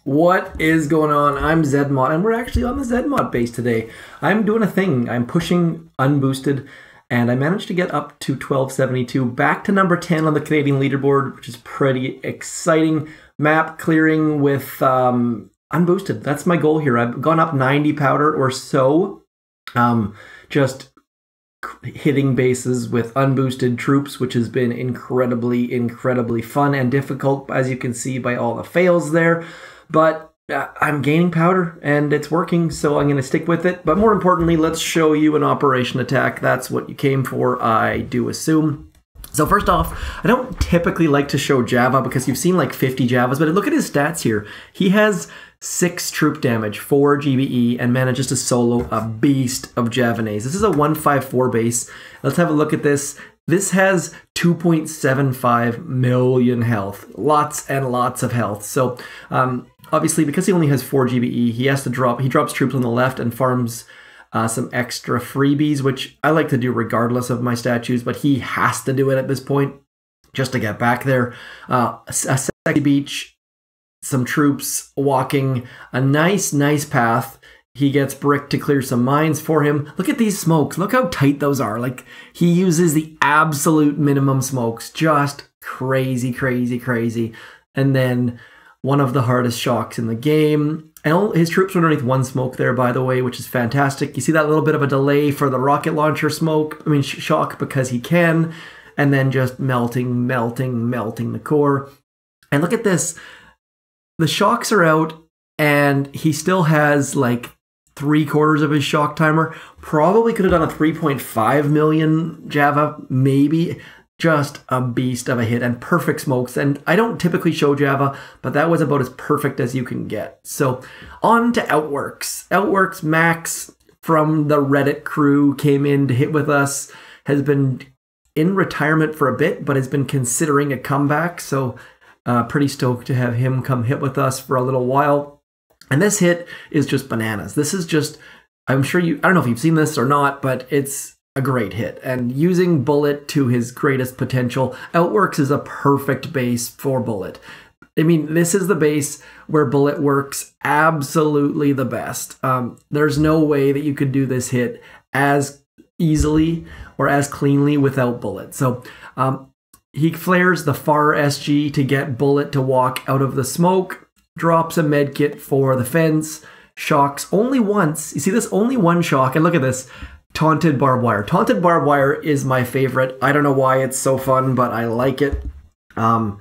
What is going on? I'm zmoT, and we're actually on the zmoT base today. I'm doing a thing. I'm pushing unboosted, and I managed to get up to 1272, back to number 10 on the Canadian leaderboard, which is pretty exciting. Map clearing with unboosted. That's my goal here. I've gone up 90 powder or so, just hitting bases with unboosted troops, which has been incredibly fun and difficult, as you can see by all the fails there. But I'm gaining powder, and it's working, so I'm going to stick with it. But more importantly, let's show you an operation attack. That's what you came for, I do assume. So first off, I don't typically like to show Java because you've seen like 50 Javas, but look at his stats here. He has 6 troop damage, 4 GBE, and manages to solo a beast of Javanaise. This is a 154 base. Let's have a look at this. This has 2.75 million health. Lots and lots of health. So obviously, because he only has 4 GBE, he drops troops on the left and farms some extra freebies, which I like to do regardless of my statues, but he has to do it at this point just to get back there. A sexy beach, some troops walking a nice path. He gets Brick to clear some mines for him. Look at these smokes. Look how tight those are. Like, he uses the absolute minimum smokes. Just crazy. And then one of the hardest shocks in the game. And his troops are underneath 1 smoke there, by the way, which is fantastic. You see that little bit of a delay for the rocket launcher shock, because he can. And then just melting the core. And look at this. The shocks are out, and he still has like 3/4 of his shock timer. Probably could have done a 3.5 million Java, maybe. Just a beast of a hit and perfect smokes. And I don't typically show Java, but that was about as perfect as you can get. So on to Outworks. Outworks Max from the Reddit crew came in to hit with us. Has been in retirement for a bit, but has been considering a comeback. So pretty stoked to have him come hit with us for a little while. And this hit is just bananas. This is just, I'm sure I don't know if you've seen this or not, but it's a great hit. And using Bullit to his greatest potential, Outworks is a perfect base for Bullit. I mean, this is the base where Bullit works absolutely the best. There's no way that you could do this hit as easily or as cleanly without Bullit. So he flares the far SG to get Bullit to walk out of the smoke, drops a medkit for the fence, shocks only once. You see this? Only 1 shock. And look at this. Taunted barbed wire. Taunted barbed wire is my favorite. I don't know why it's so fun, but I like it. And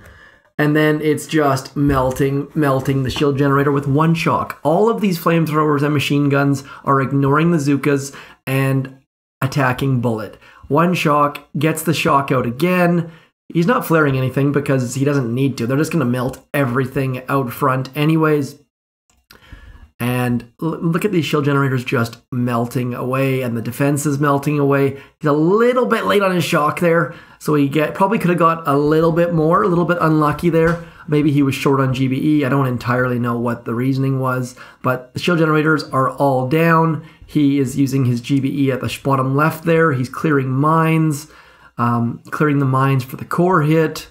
then it's just melting the shield generator with 1 shock. All of these flamethrowers and machine guns are ignoring the Zookas and attacking Bullit. 1 shock, gets the shock out again. He's not flaring anything because he doesn't need to. They're just going to melt everything out front anyways. And look at these shield generators just melting away, and the defense is melting away. He's a little bit late on his shock there, so he probably could have got a little bit more, a little bit unlucky there. Maybe he was short on GBE. I don't entirely know what the reasoning was, but the shield generators are all down. He is using his GBE at the bottom left there. He's clearing mines, clearing the mines for the core hit.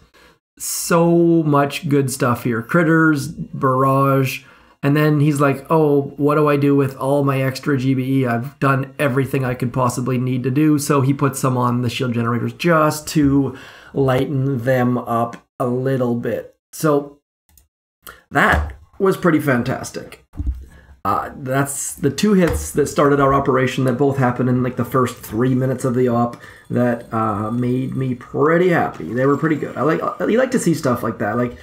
So much good stuff here. Critters, barrage. And then he's like, oh, what do I do with all my extra GBE? I've done everything I could possibly need to do. So he puts some on the shield generators just to lighten them up a little bit. So that was pretty fantastic. That's the 2 hits that started our operation that both happened in like the first 3 minutes of the op that made me pretty happy. They were pretty good. You like to see stuff like that. Like,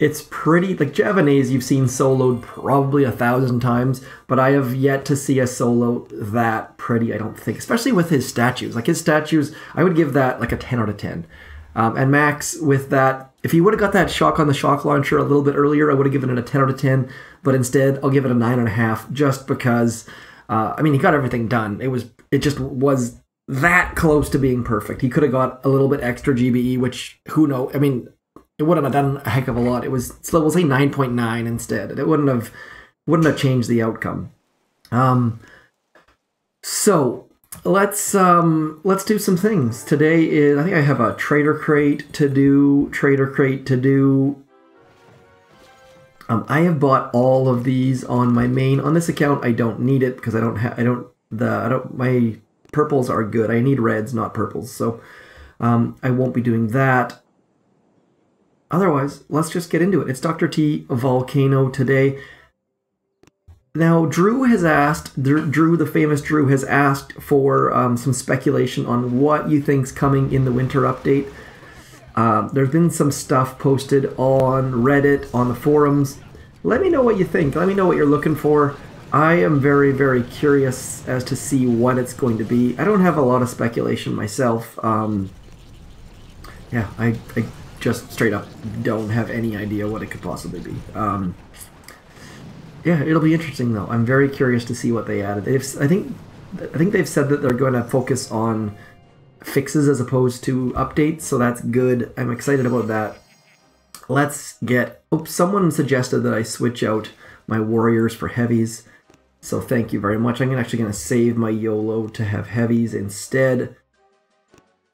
it's pretty, like Javanaise you've seen soloed probably 1,000 times, but I have yet to see a solo that pretty, I don't think, especially with his statues. Like his statues, I would give that like a 10 out of 10. And Max with that, if he would have got that shock on the shock launcher a little bit earlier, I would have given it a 10 out of 10, but instead I'll give it a 9.5 just because, I mean, he got everything done. It just was that close to being perfect. He could have got a little bit extra GBE, which who knows, I mean, it wouldn't have done a heck of a lot. It was, so we'll say 9.9 instead. It wouldn't have changed the outcome. So let's do some things. Today is, I think I have a trader crate to do. I have bought all of these on my main. On this account, I don't need it because my purples are good. I need reds, not purples. So I won't be doing that. Otherwise, let's just get into it. It's Dr.T Volcano today. Now, Drew has asked, the famous Drew, has asked for some speculation on what you think's coming in the winter update. There's been some stuff posted on Reddit, on the forums. Let me know what you think. Let me know what you're looking for. I am very, very curious as to see what it's going to be. I don't have a lot of speculation myself. Yeah, I just straight up don't have any idea what it could possibly be. Yeah, it'll be interesting though. I'm very curious to see what they added. I think they've said that they're going to focus on fixes as opposed to updates, so that's good. I'm excited about that. Let's get... Oops, someone suggested that I switch out my warriors for heavies, so thank you very much. I'm actually going to save my YOLO to have heavies instead.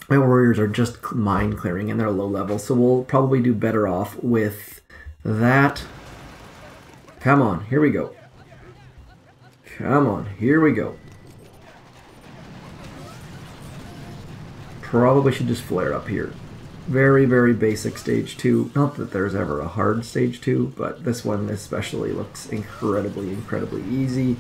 My warriors are just mine clearing and they're low level, so we'll probably do better off with that. Come on, here we go. Come on, here we go. Probably should just flare up here. Very, very basic stage 2. Not that there's ever a hard stage 2, but this one especially looks incredibly, incredibly easy.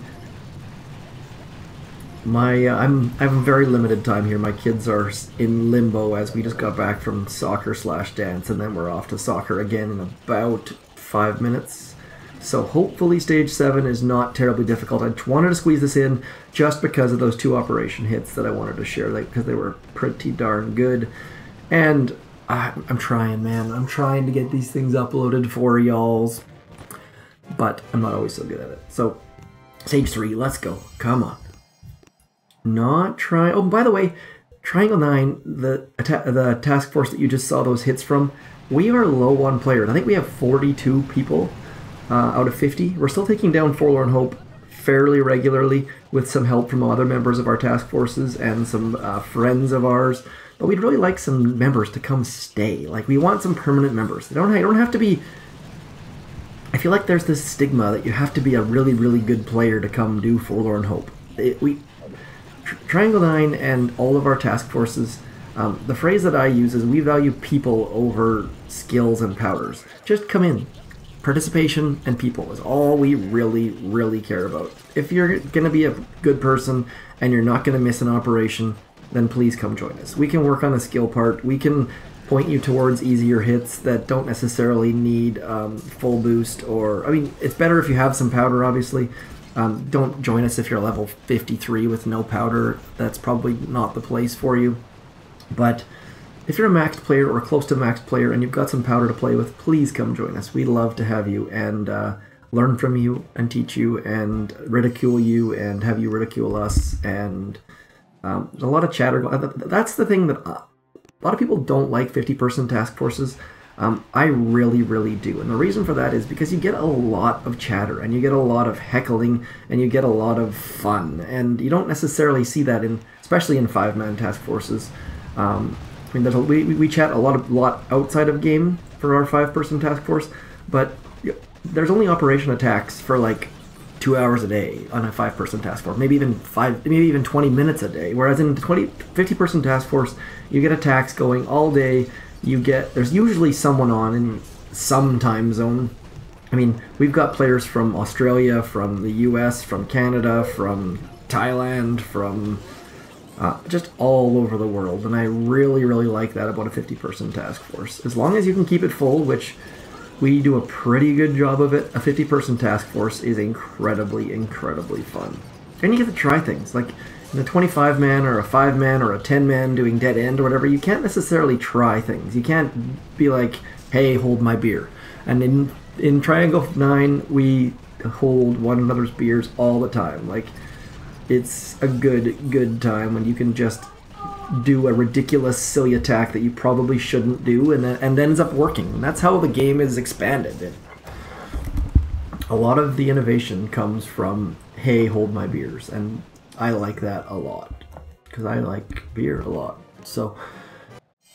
I'm having very limited time here. My kids are in limbo as we just got back from soccer/dance, and then we're off to soccer again in about 5 minutes. So hopefully stage 7 is not terribly difficult. I wanted to squeeze this in just because of those 2 operation hits that I wanted to share, because they were pretty darn good. And I'm trying, man. I'm trying to get these things uploaded for y'alls, but I'm not always so good at it. So stage 3, let's go. Come on. Not try. Oh, by the way, Triangle 9, the task force that you just saw those hits from, we are low on players. I think we have 42 people out of 50. We're still taking down Forlorn Hope fairly regularly with some help from other members of our task forces and some friends of ours. But we'd really like some members to come stay. Like, we want some permanent members. They don't have to be... I feel like there's this stigma that you have to be a really, really good player to come do Forlorn Hope. Triangle 9 and all of our task forces, the phrase that I use is we value people over skills and powders. Just come in. Participation and people is all we really, really care about. If you're going to be a good person and you're not going to miss an operation, then please come join us. We can work on the skill part. We can point you towards easier hits that don't necessarily need full boost, or... I mean, it's better if you have some powder, obviously. Don't join us if you're level 53 with no powder. That's probably not the place for you. But if you're a maxed player or close to maxed player and you've got some powder to play with, please come join us. We'd love to have you and learn from you and teach you and ridicule you and have you ridicule us. And there's a lot of chatter. That's the thing that a lot of people don't like 50-person task forces. I really, really do. And the reason for that is because you get a lot of chatter and you get a lot of heckling and you get a lot of fun. And you don't necessarily see that especially in 5-man task forces. I mean, we chat a lot outside of game for our 5-person task force, but there's only operation attacks for like 2 hours a day on a 5-person task force, maybe even 20 minutes a day. Whereas in the 50-person task force, you get attacks going all day. There's usually someone on in some time zone. I mean, we've got players from Australia, from the US, from Canada, from Thailand, from just all over the world, and I really, really like that about a 50-person task force. As long as you can keep it full, which we do a pretty good job of it, a 50-person task force is incredibly, incredibly fun. And you get to try things, like in a 25-man or a 5-man or a 10-man doing dead end or whatever. You can't necessarily try things. You can't be like, hey, hold my beer. And in Triangle 9, we hold one another's beers all the time. Like, it's a good time when you can just do a ridiculous, silly attack that you probably shouldn't do and then ends up working. And that's how the game is expanded. A lot of the innovation comes from, hey, hold my beers. And I like that a lot, because I like beer a lot. So,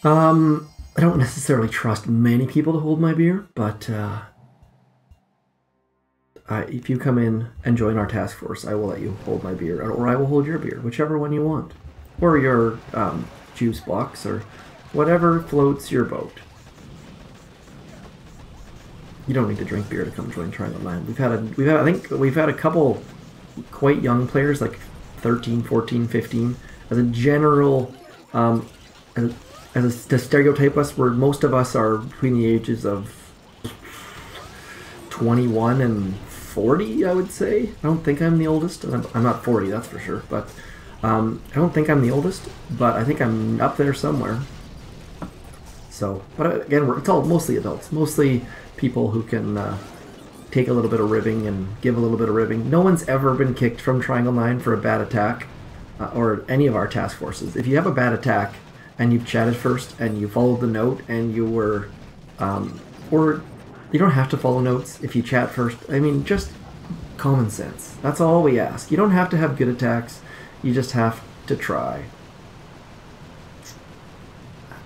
I don't necessarily trust many people to hold my beer, but if you come in and join our task force, I will let you hold my beer, or I will hold your beer, whichever one you want. Or your juice box, or whatever floats your boat. You don't need to drink beer to come join Triangle 9. I think we've had a couple quite young players, like 13, 14, 15. As a general, to stereotype us, where most of us are between the ages of 21 and 40, I would say. I don't think I'm the oldest. I'm not 40, that's for sure. But I don't think I'm the oldest, but I think I'm up there somewhere. So, but again, it's all mostly adults. Mostly people who can take a little bit of ribbing and give a little bit of ribbing. No one's ever been kicked from Triangle 9 for a bad attack, or any of our task forces. If you have a bad attack and you've chatted first and you followed the note and you were, or you don't have to follow notes if you chat first. I mean, just common sense. That's all we ask. You don't have to have good attacks. You just have to try.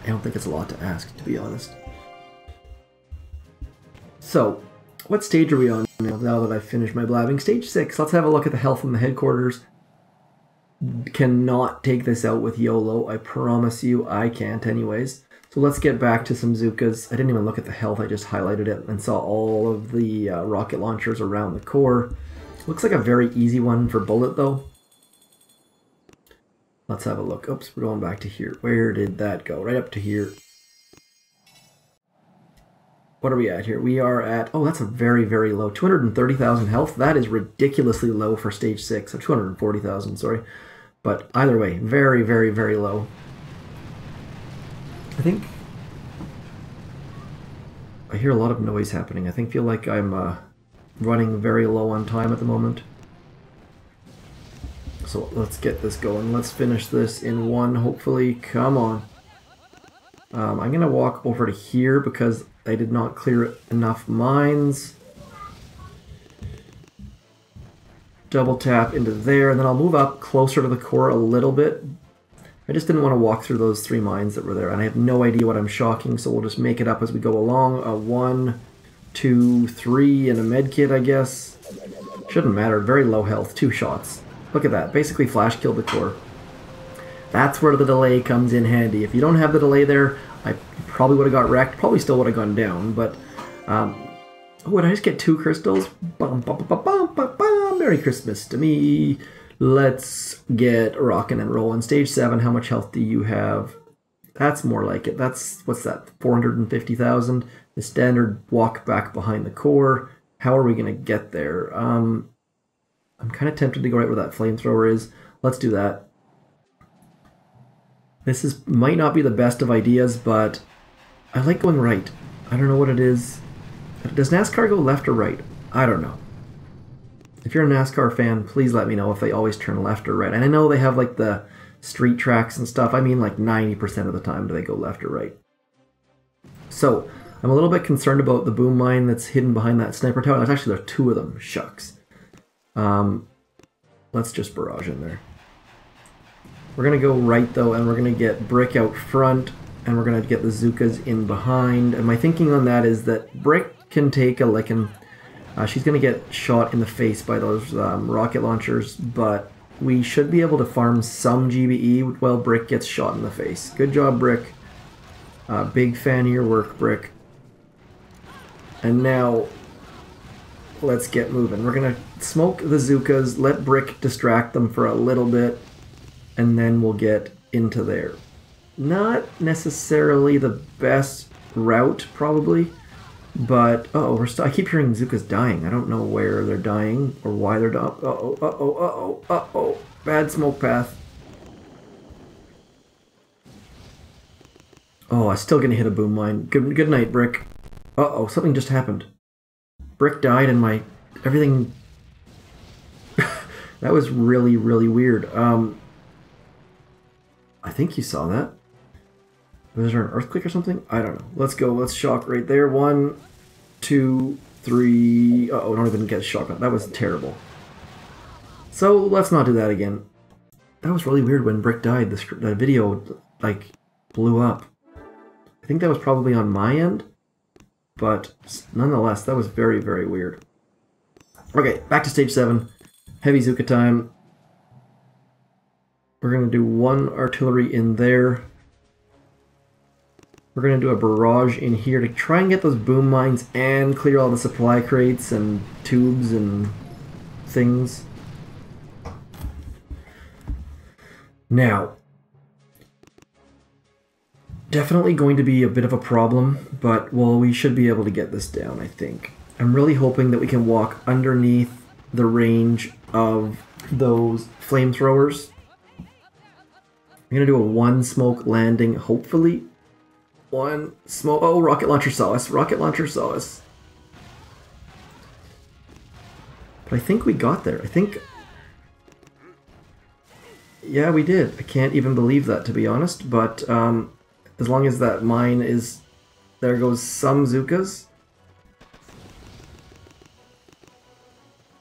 I don't think it's a lot to ask, to be honest. So, what stage are we on now that I've finished my blabbing? Stage 6. Let's have a look at the health from the headquarters. Cannot take this out with YOLO. I promise you I can't anyways. So let's get back to some zookas. I didn't even look at the health. I just highlighted it and saw all of the rocket launchers around the core. Looks like a very easy one for Bullit though. Let's have a look. Oops, we're going back to here. Where did that go? Right up to here. What are we at here? We are at, oh, that's a very, very low. 230,000 health. That is ridiculously low for stage 6. Or 240,000, sorry. But either way, very, very, very low. I think I hear a lot of noise happening. I feel like I'm running very low on time at the moment. So let's get this going. Let's finish this in one, hopefully. Come on. I'm going to walk over to here because I did not clear enough mines. Double tap into there, and then I'll move up closer to the core a little bit. I just didn't want to walk through those 3 mines that were there, and I have no idea what I'm shocking, so we'll just make it up as we go along. A 1, 2, 3, and a medkit, I guess. Shouldn't matter. Very low health. 2 shots. Look at that. Basically flash killed the core. That's where the delay comes in handy. If you don't have the delay there, I probably would have got wrecked. Probably still would have gone down, but... oh, did I just get 2 crystals? Bum, bum, bum, bum, bum, bum. Merry Christmas to me. Let's get rocking and rolling. Stage 7, how much health do you have? That's more like it. That's, what's that, 450,000? The standard walk back behind the core. How are we going to get there? I'm kind of tempted to go right where that flamethrower is. Let's do that. This might not be the best of ideas, but I like going right. I don't know what it is. Does NASCAR go left or right? I don't know. If you're a NASCAR fan, please let me know if they always turn left or right. And I know they have like the street tracks and stuff. I mean like 90% of the time do they go left or right. So I'm a little bit concerned about the boom mine that's hidden behind that sniper tower. There's actually there are 2 of them. Shucks. Let's just barrage in there. We're going to go right though, and we're going to get Brick out front, and we're going to get the Zookas in behind. And my thinking on that is that Brick can take a licking. She's going to get shot in the face by those rocket launchers, but we should be able to farm some GBE while Brick gets shot in the face. Good job, Brick. Big fan of your work, Brick. And now, let's get moving. We're going to smoke the Zookas, let Brick distract them for a little bit, and then we'll get into there. Not necessarily the best route, probably. But, uh-oh, I keep hearing Zookas dying. I don't know where they're dying or why they're dying. Uh-oh, uh-oh, uh-oh, uh-oh. Bad smoke path. Oh, I'm still gonna hit a boom mine. Good night, Brick. Uh-oh, something just happened. Brick died and my... everything... That was really, really weird. I think you saw that. Was there an earthquake or something? I don't know. Let's go. Let's shock right there. 1, 2, 3. Uh-oh, don't even get a shock. That was terrible. So let's not do that again. That was really weird when Brick died. The video, like, blew up. I think that was probably on my end. But nonetheless, that was very, very weird. Okay, back to stage 7. Heavy Zooka time. We're going to do 1 artillery in there. We're going to do a barrage in here to try and get those boom mines and clear all the supply crates and tubes and things. Now, definitely going to be a bit of a problem, but well, we should be able to get this down, I think. I'm really hoping that we can walk underneath the range of those flamethrowers. I'm going to do a 1 smoke landing, hopefully. 1 smoke. Oh, rocket launcher saw us. Rocket launcher saw us. But I think we got there. I think... Yeah, we did. I can't even believe that, to be honest. But as long as that mine is... There goes some Zookas.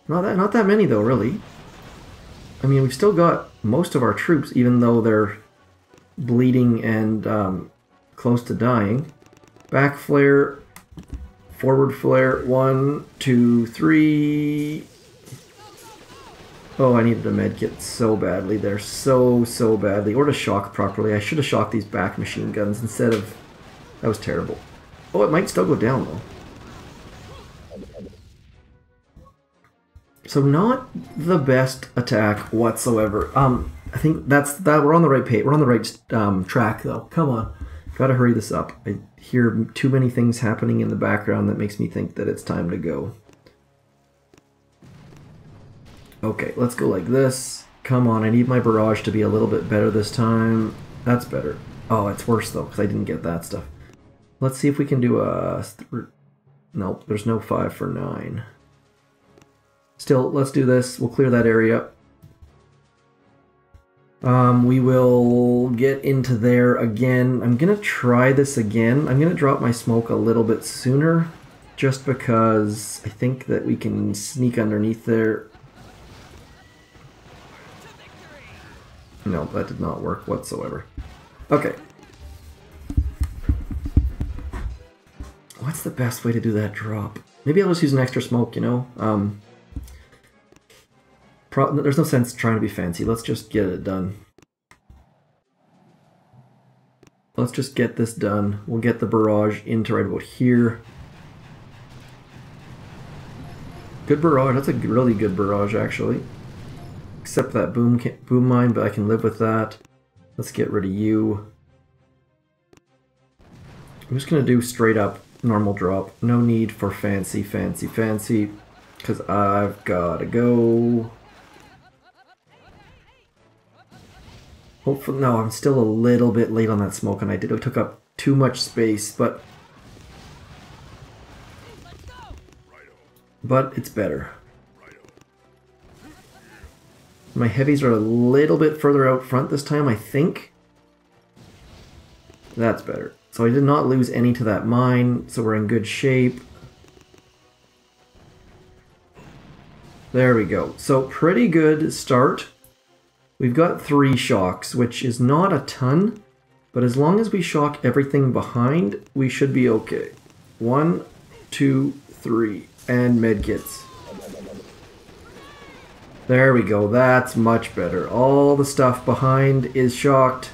Not that many, though, really. I mean, we've still got most of our troops, even though they're bleeding and close to dying. Back flare, forward flare, 1, 2, 3. Oh, I needed a medkit so badly there, so badly. Or to shock properly. I should have shocked these back machine guns instead of... That was terrible. Oh, it might still go down, though. So not the best attack whatsoever. I think that we're on the right page. We're on the right track, though. Come on, gotta hurry this up. I hear too many things happening in the background that makes me think that it's time to go. Okay, let's go like this. Come on, I need my barrage to be a little bit better this time. That's better. Oh, it's worse though because I didn't get that stuff. Let's see if we can do a... Nope, there's no 5 for 9. Still, let's do this. We'll clear that area. We will get into there again. I'm going to try this again. I'm going to drop my smoke a little bit sooner, just because I think that we can sneak underneath there. No, that did not work whatsoever. Okay. What's the best way to do that drop? Maybe I'll just use an extra smoke, you know? There's no sense trying to be fancy. Let's just get it done. Let's just get this done. We'll get the barrage into right about here. Good barrage. That's a really good barrage, actually. Except that boom mine, but I can live with that. Let's get rid of you. I'm just going to do straight up normal drop. No need for fancy, because I've got to go. Hopefully, no, I'm still a little bit late on that smoke, and I took up too much space, but it's better. My heavies are a little bit further out front this time, I think. That's better. So I did not lose any to that mine, so we're in good shape. There we go. So pretty good start. We've got 3 shocks, which is not a ton, but as long as we shock everything behind, we should be okay. 1, 2, 3, and medkits. There we go, that's much better. All the stuff behind is shocked,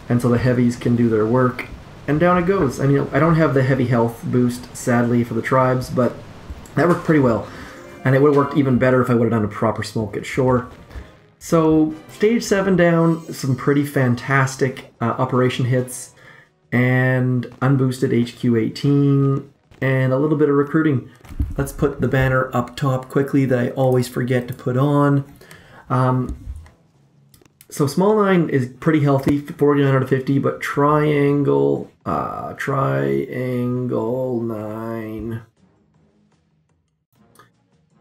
and so the heavies can do their work. And down it goes. I mean, I don't have the heavy health boost, sadly, for the tribes, but that worked pretty well. And it would have worked even better if I would have done a proper smoke at shore. So, stage 7 down, some pretty fantastic operation hits, and unboosted HQ-18, and a little bit of recruiting. Let's put the banner up top quickly that I always forget to put on. So small 9 is pretty healthy, 49 out of 50, but triangle 9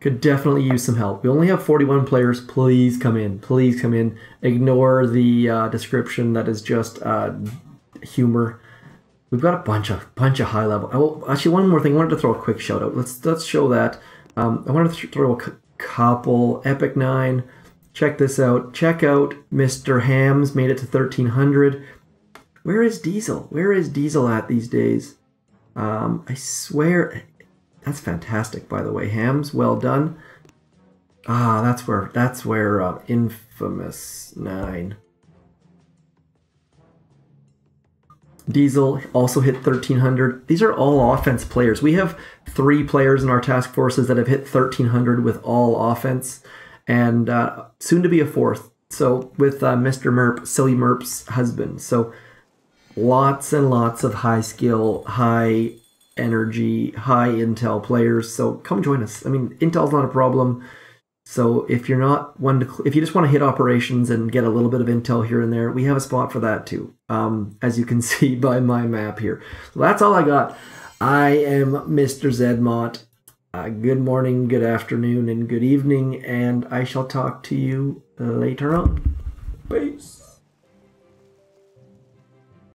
could definitely use some help. We only have 41 players. Please come in. Please come in. Ignore the description that is just humor. We've got a bunch of high level. Oh, actually, one more thing. I wanted to throw a quick shout out. Let's show that. I wanted to throw a couple. Epic 9. Check this out. Check out Mr. Hams. Made it to 1300. Where is Diesel? Where is Diesel at these days? I swear. That's fantastic, by the way. Hams, well done. Ah, that's where Infamous 9. Diesel also hit 1,300. These are all offense players. We have 3 players in our task forces that have hit 1,300 with all offense, and soon to be a 4th. So with Mr. Merp, Silly Merp's husband. So lots and lots of high skill, high energy, high intel players. So come join us. I mean, intel's not a problem. So if you're not one to, if you just want to hit operations and get a little bit of intel here and there, we have a spot for that too. As you can see by my map here. So that's all I got. I am Mr. zmoT. Good morning, good afternoon, and good evening, and I shall talk to you later on. Peace.